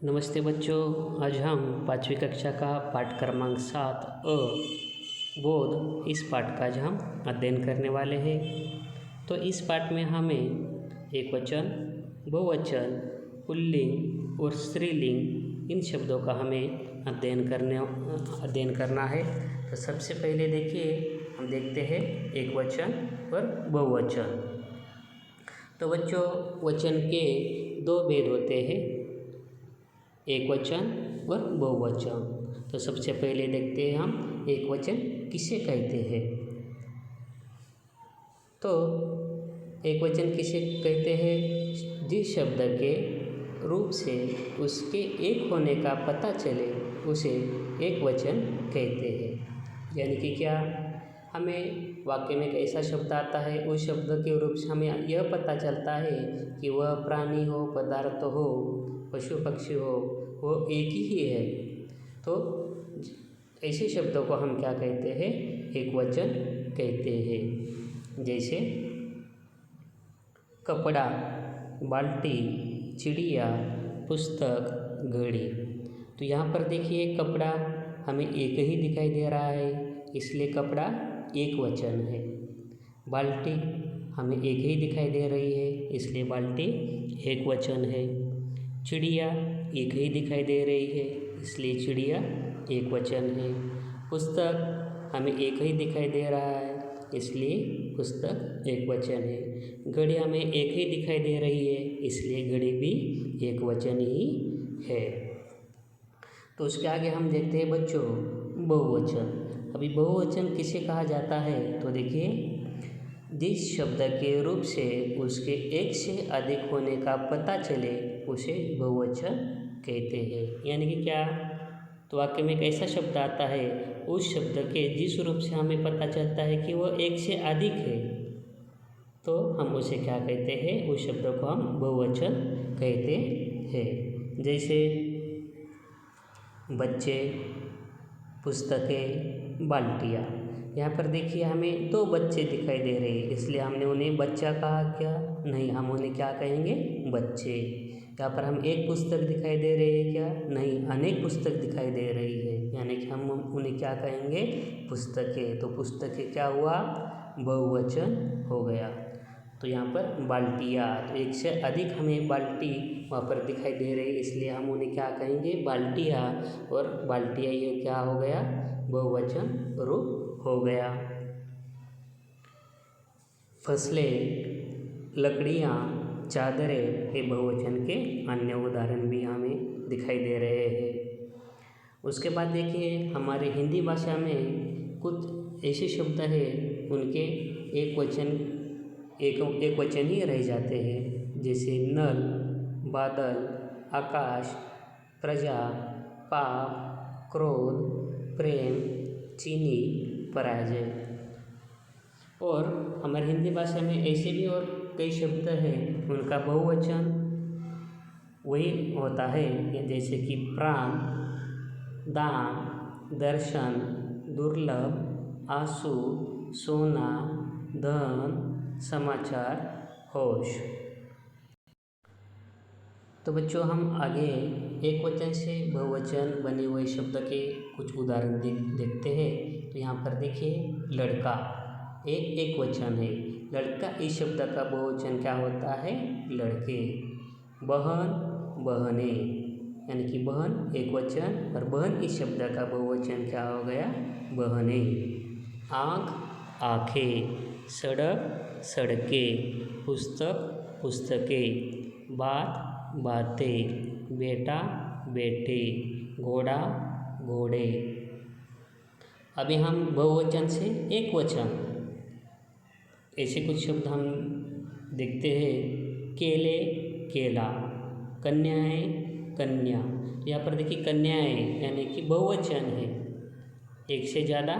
नमस्ते बच्चों, आज हम 5वीं कक्षा का पाठ क्रमांक 7 अ बोध इस पाठ का आज हम अध्ययन करने वाले हैं। तो इस पाठ में हमें एकवचन, बहुवचन, पुल्लिंग और स्त्रीलिंग इन शब्दों का हमें अध्ययन करना है। तो सबसे पहले देखिए, हम देखते हैं एकवचन और बहुवचन। तो बच्चों, वचन के दो भेद होते हैं, एक वचन और बहुवचन। तो सबसे पहले देखते हैं हम एक वचन किसे कहते हैं। तो एक वचन किसे कहते हैं? जिस शब्द के रूप से उसके एक होने का पता चले उसे एक वचन कहते हैं। यानी कि क्या, हमें वाक्य में एक ऐसा शब्द आता है, उस शब्द के रूप से हमें यह पता चलता है कि वह प्राणी हो, पदार्थ हो, पशु पक्षी हो, वो एक ही है। तो ऐसे शब्दों को हम क्या कहते हैं? एक वचन कहते हैं। जैसे कपड़ा, बाल्टी, चिड़िया, पुस्तक, घड़ी। तो यहाँ पर देखिए, कपड़ा हमें एक ही दिखाई दे रहा है, इसलिए कपड़ा एक वचन है। बाल्टी हमें एक ही दिखाई दे रही है, इसलिए बाल्टी एक वचन है। चिड़िया एक ही दिखाई दे रही है, इसलिए चिड़िया एक वचन है। पुस्तक हमें एक ही दिखाई दे रहा है, इसलिए पुस्तक एक वचन है। घड़ी हमें एक ही दिखाई दे रही है, इसलिए घड़ी भी एक वचन ही है। तो उसके आगे हम देखते हैं बच्चों बहुवचन। अभी बहुवचन किसे कहा जाता है? तो देखिए, जिस शब्द के रूप से उसके एक से अधिक होने का पता चले उसे बहुवचन कहते हैं। यानी कि क्या, तो वाक्य में एक ऐसा शब्द आता है, उस शब्द के जिस रूप से हमें पता चलता है कि वह एक से अधिक है, तो हम उसे क्या कहते हैं? उस शब्द को हम बहुवचन कहते हैं। जैसे बच्चे, पुस्तकें, बाल्टियाँ। यहाँ पर देखिए, हमें दो बच्चे दिखाई दे रहे हैं, इसलिए हमने उन्हें बच्चा कहा क्या? नहीं, हम उन्हें क्या कहेंगे? बच्चे। यहाँ पर हम एक पुस्तक दिखाई दे रही है क्या? नहीं, अनेक पुस्तक दिखाई दे रही है, यानी कि हम उन्हें क्या कहेंगे? पुस्तकें। तो पुस्तकें क्या हुआ? बहुवचन हो गया। तो यहाँ पर बाल्टियाँ, तो एक से अधिक हमें बाल्टी वहाँ पर दिखाई दे रही है, इसलिए हम उन्हें क्या कहेंगे? बाल्टियाँ। और बाल्टियाँ ये क्या हो गया? बहुवचन रूप हो गया। फसलें, लकड़ियाँ, चादरें, ये बहुवचन के अन्य उदाहरण भी हमें दिखाई दे रहे हैं। उसके बाद देखिए, हमारे हिंदी भाषा में कुछ ऐसे शब्द हैं, उनके एक वचन ही रह जाते हैं। जैसे नल, बादल, आकाश, प्रजा, पाप, क्रोध, प्रेम, चीनी, पराजय। और हमारी हिंदी भाषा में ऐसे भी और कई शब्द हैं, उनका बहुवचन वही होता है। जैसे कि प्राण, दान, दर्शन, दुर्लभ, आंसू, सोना, धन, समाचार, होश। तो बच्चों, हम आगे एक वचन से बहुवचन बने हुए शब्द के कुछ उदाहरण देखते हैं। तो यहाँ पर देखिए, लड़का एक वचन है। लड़का इस शब्द का बहुवचन क्या होता है? लड़के। बहन, बहने, यानी कि बहन एक वचन और बहन इस शब्द का बहुवचन क्या हो गया? बहने। आँख, आँखें, सड़क, सड़कें, पुस्तक, पुस्तकें, बात, बातें, बेटा, बेटे, घोड़ा, घोड़े। अभी हम बहुवचन से एक वचन ऐसे कुछ शब्द हम देखते हैं। केले, केला, कन्याएं, कन्या। यहाँ पर देखिए, कन्याएं यानी कि बहुवचन है। एक से ज़्यादा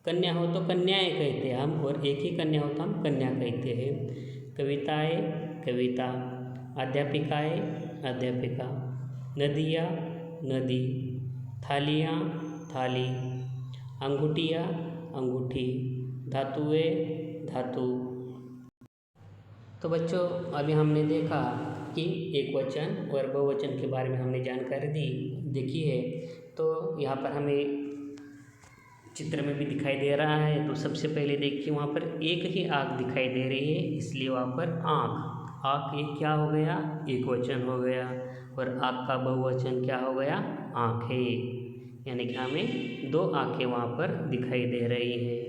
कन्या हो तो कन्याएं कहते हैं हम, और एक ही कन्या हो तो हम कन्या कहते हैं। कविताएं, कविता, अध्यापिकाएं, अध्यापिका, नदियाँ, नदी, थालियाँ, थाली, अंगूठियाँ, अंगूठी, धातुएं, धातु। तो बच्चों अभी हमने देखा कि एक वचन और बहुवचन के बारे में हमने जानकारी देखी है। तो यहाँ पर हमें चित्र में भी दिखाई दे रहा है। तो सबसे पहले देखिए वहाँ पर एक ही आँख दिखाई दे रही है, इसलिए वहाँ पर आँख ये क्या हो गया, एक वचन हो गया। और आँख का बहुवचन क्या हो गया, आँखें, यानी कि हमें दो आँखें वहाँ पर दिखाई दे रही है।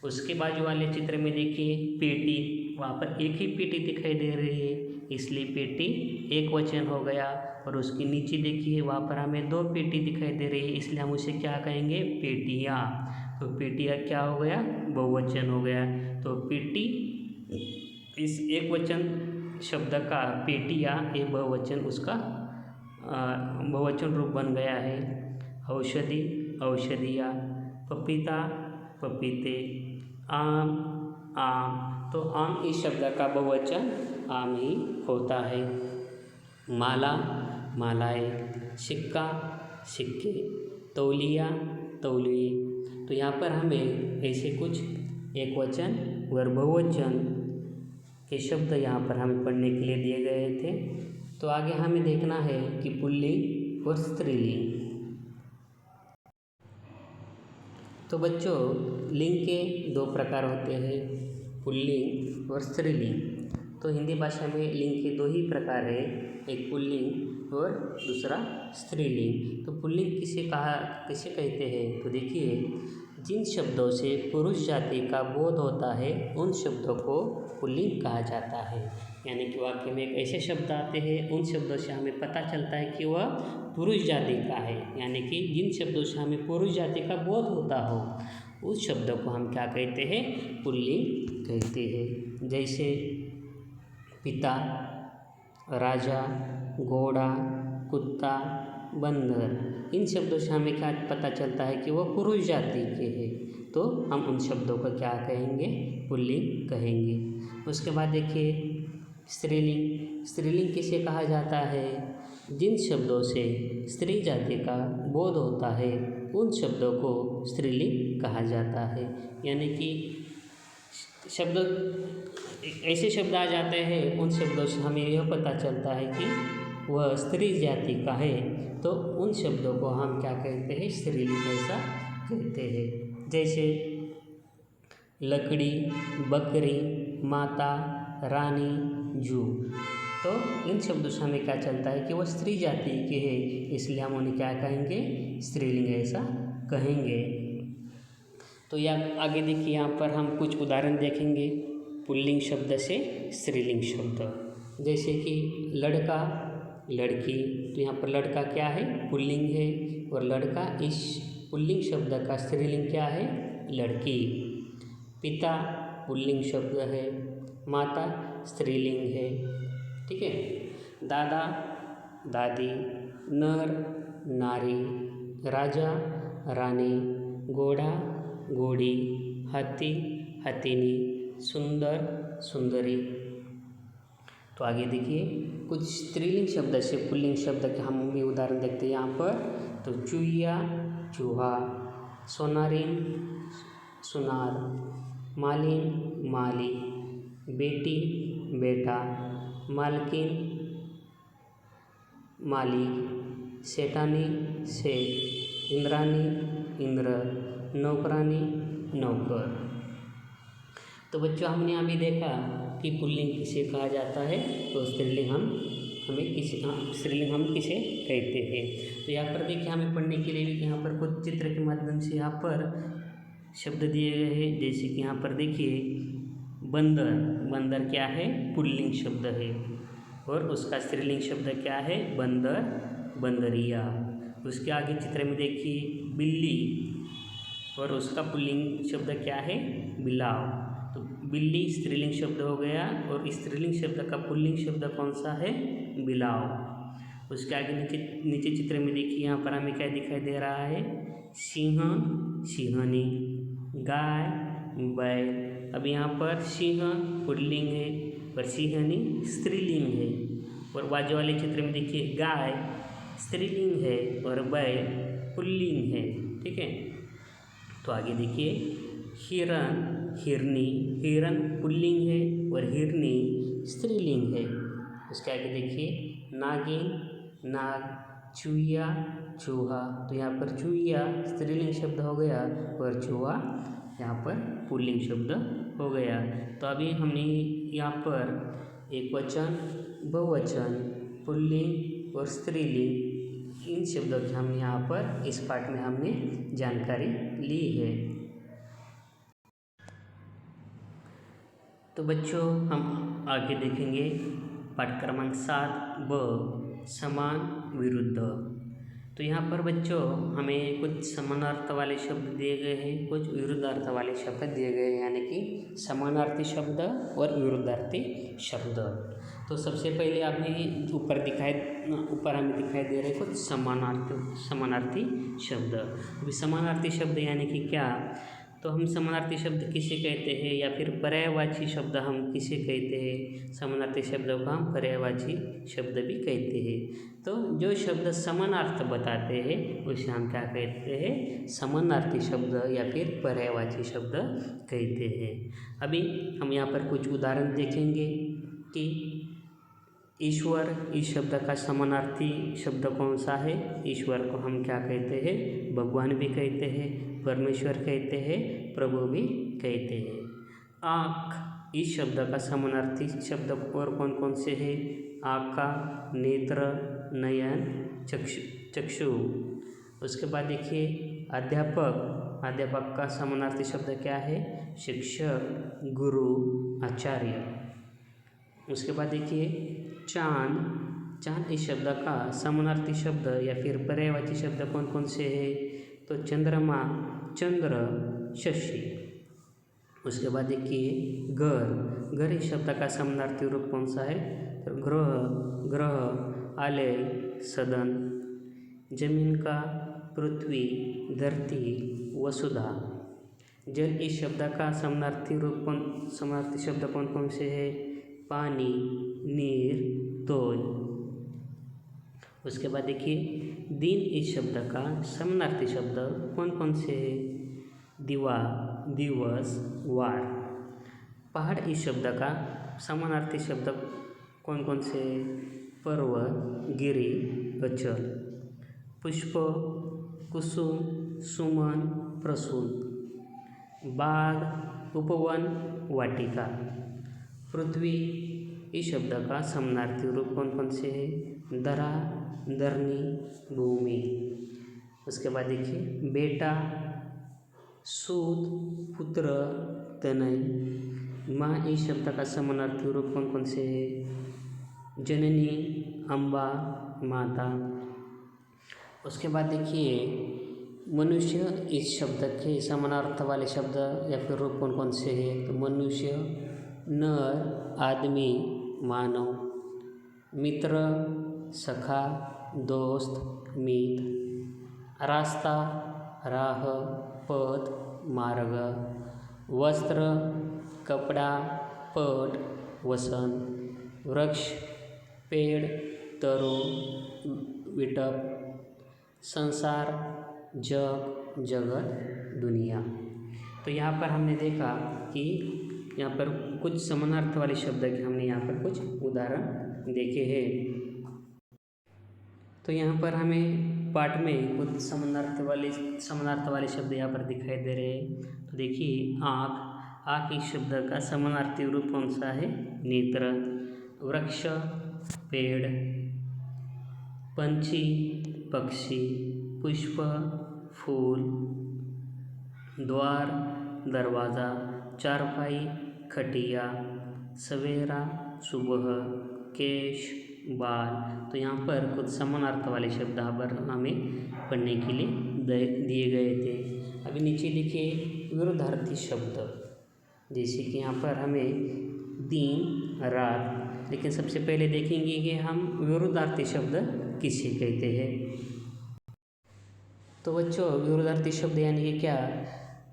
उसके बाजू वाले चित्र में देखिए पेटी, वहाँ पर एक ही पेटी दिखाई दे रही है, इसलिए पेटी एक वचन हो गया। और उसके नीचे देखिए वहाँ पर हमें दो पेटी दिखाई दे रही है, इसलिए हम उसे क्या कहेंगे, पेटियाँ। तो पेटियाँ क्या हो गया, बहुवचन हो गया। तो पेटी इस एक वचन शब्द का पेटियाँ ये बहुवचन उसका बहुवचन रूप बन गया है। औषधि, औषधियाँ, पपीता, पपीते, आम, आम। तो आम इस शब्द का बहुवचन आम ही होता है। माला, मालाएं, सिक्का, सिक्के, तौलिया, तौलिए। तो यहाँ पर हमें ऐसे कुछ एक वचन और बहुवचन के शब्द यहाँ पर हमें पढ़ने के लिए दिए गए थे। तो आगे हमें देखना है कि पुल्लिंग और स्त्रीलिंग। तो बच्चों लिंग के दो प्रकार होते हैं, पुल्लिंग और स्त्रीलिंग। तो हिंदी भाषा में लिंग के दो ही प्रकार है, एक पुल्लिंग और दूसरा स्त्रीलिंग। तो पुल्लिंग किसे कहते हैं, तो देखिए जिन शब्दों से पुरुष जाति का बोध होता है उन शब्दों को पुल्लिंग कहा जाता है। यानी कि वाक्य में एक ऐसे शब्द आते हैं, उन शब्दों से हमें पता चलता है कि वह पुरुष जाति का है। यानी कि जिन शब्दों से हमें पुरुष जाति का बोध होता हो उस शब्दों को हम क्या कहते हैं, पुल्लिंग कहते हैं। जैसे पिता, राजा, घोड़ा, कुत्ता, बंदर। इन शब्दों से हमें क्या पता चलता है कि वह पुरुष जाति के हैं, तो हम उन शब्दों को क्या कहेंगे, पुल्लिंग कहेंगे। उसके बाद देखिए स्त्रीलिंग। स्त्रीलिंग किसे कहा जाता है, जिन शब्दों से स्त्री जाति का बोध होता है उन शब्दों को स्त्रीलिंग कहा जाता है। यानी कि शब्द ऐसे शब्द आ जाते हैं, उन शब्दों से हमें यह पता चलता है कि वह स्त्री जाति का है, तो उन शब्दों को हम क्या कहते हैं, स्त्रीलिंग ऐसा कहते हैं। जैसे लकड़ी, बकरी, माता, रानी, जू। तो इन शब्दों से हमें क्या चलता है कि वह स्त्री जाति के हैं, इसलिए हम उन्हें क्या कहेंगे, स्त्रीलिंग ऐसा कहेंगे। तो या आगे देखिए यहाँ पर हम कुछ उदाहरण देखेंगे पुल्लिंग शब्द से स्त्रीलिंग शब्द। जैसे कि लड़का, लड़की। तो यहाँ पर लड़का क्या है, पुल्लिंग है, और लड़का इस पुल्लिंग शब्द का स्त्रीलिंग क्या है, लड़की। पिता पुल्लिंग शब्द है, माता स्त्रीलिंग है, ठीक है। दादा, दादी, नर, नारी, राजा, रानी, घोड़ा, घोड़ी, हाथी, हथिनी, सुंदर, सुंदरी। तो आगे देखिए कुछ स्त्रीलिंग शब्द से पुल्लिंग शब्द के हम भी उदाहरण देखते हैं यहाँ पर। तो चूहिया, चूहा, सोनारिन, सुनार, मालिन, माली, बेटी, बेटा, मालकिन, मालिक, सेठानी, सेठ, इंद्रानी, इंद्र, नौकरानी, नौकर। तो बच्चों हमने अभी देखा कि पुल्लिंग किसे कहा जाता है, तो स्त्रीलिंग स्त्रीलिंग हम किसे कहते हैं। तो यहाँ पर देखिए हमें पढ़ने के लिए भी यहाँ पर कुछ चित्र के माध्यम से यहाँ पर शब्द दिए गए हैं। जैसे कि यहाँ पर देखिए बंदर, बंदर क्या है, पुल्लिंग शब्द है, और उसका स्त्रीलिंग शब्द क्या है, बंदर, बंदरिया। उसके आगे चित्र में देखिए बिल्ली, और उसका पुल्लिंग शब्द क्या है, बिलाव। तो बिल्ली स्त्रीलिंग शब्द हो गया, और स्त्रीलिंग शब्द का पुल्लिंग शब्द कौन सा है, बिलाव। उसके आगे नीचे चित्र में देखिए यहाँ पर हमें क्या दिखाई दे रहा है, सिंह, सिंहनी, गाय, बैल। अब यहाँ पर सिंह पुल्लिंग है और सिंहनी स्त्रीलिंग है, और बाजू वाले चित्र में देखिए गाय स्त्रीलिंग है और बैल पुल्लिंग है, ठीक है। तो आगे देखिए हिरन, हिरनी, हिरन पुल्लिंग है और हिरनी स्त्रीलिंग है। उसके आगे देखिए नागिन, नाग, चूहिया, चूहा। तो यहाँ पर चूहिया स्त्रीलिंग शब्द हो गया और चूहा यहाँ पर पुल्लिंग शब्द हो गया। तो अभी हमने यहाँ पर एक वचन, बहुवचन, पुल्लिंग और स्त्रीलिंग इन शब्दों की हम यहाँ पर इस पाठ में हमने जानकारी ली है। तो बच्चों हम आगे देखेंगे पाठ क्रमांक 7 ब समान विरुद्ध। तो यहाँ पर बच्चों हमें कुछ समानार्थ वाले शब्द दिए गए हैं, कुछ विरुद्धार्थ वाले शब्द दिए गए हैं, यानी कि समानार्थी शब्द और विरुद्धार्थी शब्द। तो सबसे पहले आपने ऊपर हमें दिखाई दे रहे कुछ समानार्थी शब्द। अभी समानार्थी शब्द यानी कि क्या, तो हम समानार्थी शब्द किसे कहते हैं या फिर पर्यायवाची शब्द हम किसे कहते हैं। समानार्थी शब्दों को हम पर्यायवाची शब्द भी कहते हैं। तो जो शब्द समानार्थ बताते हैं उसे हम क्या कहते हैं, समानार्थी शब्द या फिर पर्यायवाची शब्द कहते हैं। अभी हम यहाँ पर कुछ उदाहरण देखेंगे कि ईश्वर इस शब्द का समानार्थी शब्द कौन सा है। ईश्वर को हम क्या कहते हैं, भगवान भी कहते हैं, परमेश्वर कहते हैं, प्रभु भी कहते हैं। आँख इस शब्द का समानार्थी शब्द और कौन कौन से हैं, आँखा, नेत्र, नयन, चक्षु। उसके बाद देखिए अध्यापक का समानार्थी शब्द क्या है, शिक्षक, गुरु, आचार्य। उसके बाद देखिए चांद इस शब्द का समानार्थी शब्द या फिर पर्यायवाची शब्द कौन कौन से हैं, तो चंद्रमा, चंद्र, शशि। उसके बाद देखिए घर इस शब्द का समानार्थी रूप कौन सा है, तो ग्रह, आलय, सदन। जमीन का पृथ्वी, धरती, वसुधा। जल इस शब्द का समानार्थी शब्द कौन कौन से है, पानी, नीर, तोय। उसके बाद देखिए दिन इस शब्द का समानार्थी शब्द कौन कौन से है, दिवा, दिवस, वार। पहाड़ इस शब्द का समानार्थी शब्द कौन कौन से है, पर्वत, गिरि, अचल। पुष्प, कुसुम, सुमन, प्रसून। बाग, उपवन, वाटिका। पृथ्वी इस शब्द का समानार्थी रूप कौन कौन से है, धरा, धरनी, भूमि। उसके बाद देखिए बेटा, सूत, पुत्र, तनय। माँ इस शब्द का समानार्थी रूप कौन कौन से है, जननी, अम्बा, माता। उसके बाद देखिए मनुष्य इस शब्द के समानार्थ वाले शब्द या फिर रूप कौन कौन से हैं, तो मनुष्य, नर, आदमी, मानव। मित्र, सखा, दोस्त, मित। रास्ता, राह, पथ, मार्ग। वस्त्र, कपड़ा, पट, वसन। वृक्ष, पेड़, तरू, विटप। संसार, जग, जगत, दुनिया। तो यहाँ पर हमने देखा कि यहाँ पर कुछ समानार्थ वाले शब्द के हमने यहाँ पर कुछ उदाहरण देखे हैं। तो यहाँ पर हमें पाठ में कुछ समानार्थ वाले शब्द यहाँ पर दिखाई दे रहे हैं। तो देखिए आँख इस शब्द का समानार्थी रूप कौन सा है, नेत्र। वृक्ष, पेड़। पंछी, पक्षी। पुष्प, फूल। द्वार, दरवाज़ा। चारपाई, खटिया। सवेरा, सुबह। केश, बाल। तो यहाँ पर कुछ समानार्थ वाले शब्द यहाँ पर हमें पढ़ने के लिए दिए गए थे। अभी नीचे देखिए विरुद्धार्थी शब्द, जैसे कि यहाँ पर हमें दिन, रात। लेकिन सबसे पहले देखेंगे कि हम विरुद्धार्थी शब्द किसे कहते हैं। तो बच्चों विरुद्धार्थी शब्द यानी कि क्या,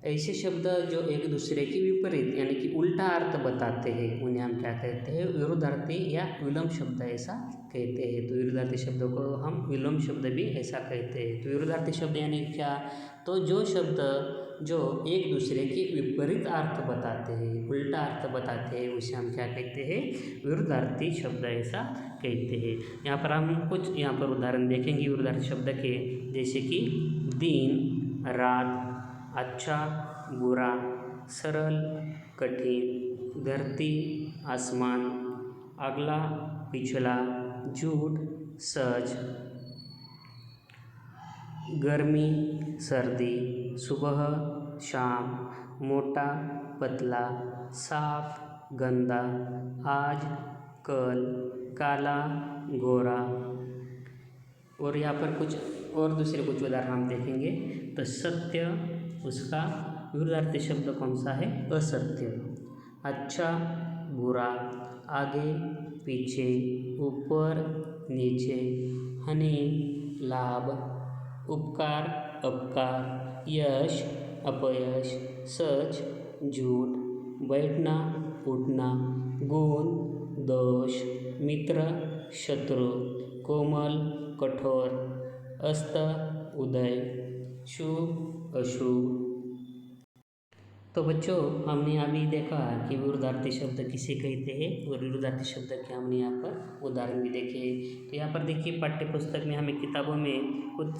ऐसे शब्द जो एक दूसरे के विपरीत यानी कि उल्टा अर्थ बताते हैं उन्हें हम क्या कहते हैं, विरुद्धार्थी या विलोम शब्द ऐसा कहते हैं। तो विरुद्धार्थी शब्दों को हम विलोम शब्द भी ऐसा कहते हैं। तो विरुद्धार्थी शब्द यानी क्या, तो जो शब्द जो एक दूसरे के विपरीत अर्थ बताते हैं, उल्टा अर्थ बताते हैं, उसे हम क्या कहते हैं, विरुद्धार्थी शब्द ऐसा कहते हैं। यहाँ पर हम कुछ उदाहरण देखेंगे विरुद्धार्थी शब्द के, जैसे कि दिन रात, अच्छा बुरा, सरल कठिन, धरती आसमान, अगला पिछला, झूठ सच, गर्मी सर्दी, सुबह शाम, मोटा पतला, साफ गंदा, आज कल, काला गोरा। और यहाँ पर कुछ और दूसरे कुछ उदाहरण हम देखेंगे। तो सत्य, उसका विरुद्धार्थी शब्द कौन सा है, असत्य। अच्छा बुरा, आगे पीछे, ऊपर नीचे, हानि लाभ, उपकार अपकार, यश अपयश, सच झूठ, बैठना उठना, गुण दोष, मित्र शत्रु, कोमल कठोर, अस्त उदय, शुभ अशुभ। तो बच्चों, हमने अभी देखा कि विरुद्धार्थी शब्द किसे कहते हैं और विरुद्धार्थी शब्द के हमने यहाँ पर उदाहरण भी देखे। तो यहाँ पर देखिए, पाठ्य पुस्तक में हमें किताबों में कुछ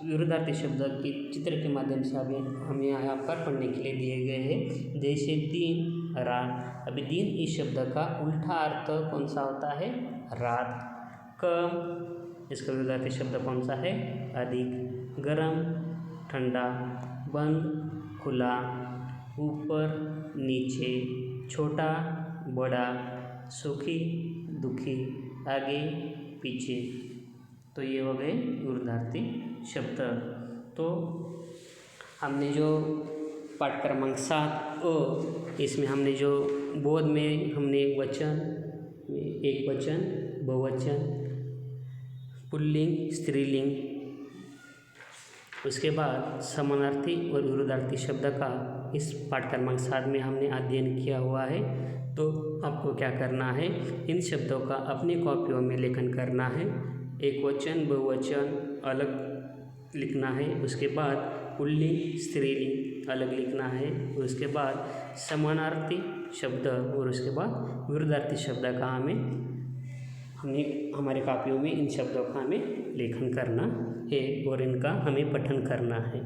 विरुद्धार्थी शब्द के चित्र के माध्यम से अभी हमें यहाँ पर पढ़ने के लिए दिए गए हैं। जैसे दिन रात। अभी दिन इस शब्द का उल्टा अर्थ कौन सा होता है, रात। कम, इसका विरुद्धार्थी शब्द कौन सा है, अधिक। गर्म ठंडा, बंद खुला, ऊपर नीचे, छोटा बड़ा, सुखी दुखी, आगे पीछे। तो ये हो गए विरुद्धार्थी शब्द। तो हमने जो पाठ क्रमांक 7 इसमें हमने जो बोध में हमने वचन, एक वचन, बहुवचन, पुल्लिंग स्त्रीलिंग, उसके बाद समानार्थी और विरुद्धार्थी शब्द का इस पाठ क्रमांक 7 में हमने अध्ययन किया हुआ है। तो आपको क्या करना है, इन शब्दों का अपनी कॉपियों में लेखन करना है। एक वचन बहुवचन अलग लिखना है, उसके बाद पुल्लिंग स्त्रीलिंग अलग लिखना है, उसके बाद समानार्थी शब्द और उसके बाद विरुद्धार्थी शब्द का हमने हमारे कॉपियों में इन शब्दों का हमें लेखन करना है और इनका हमें पठन करना है।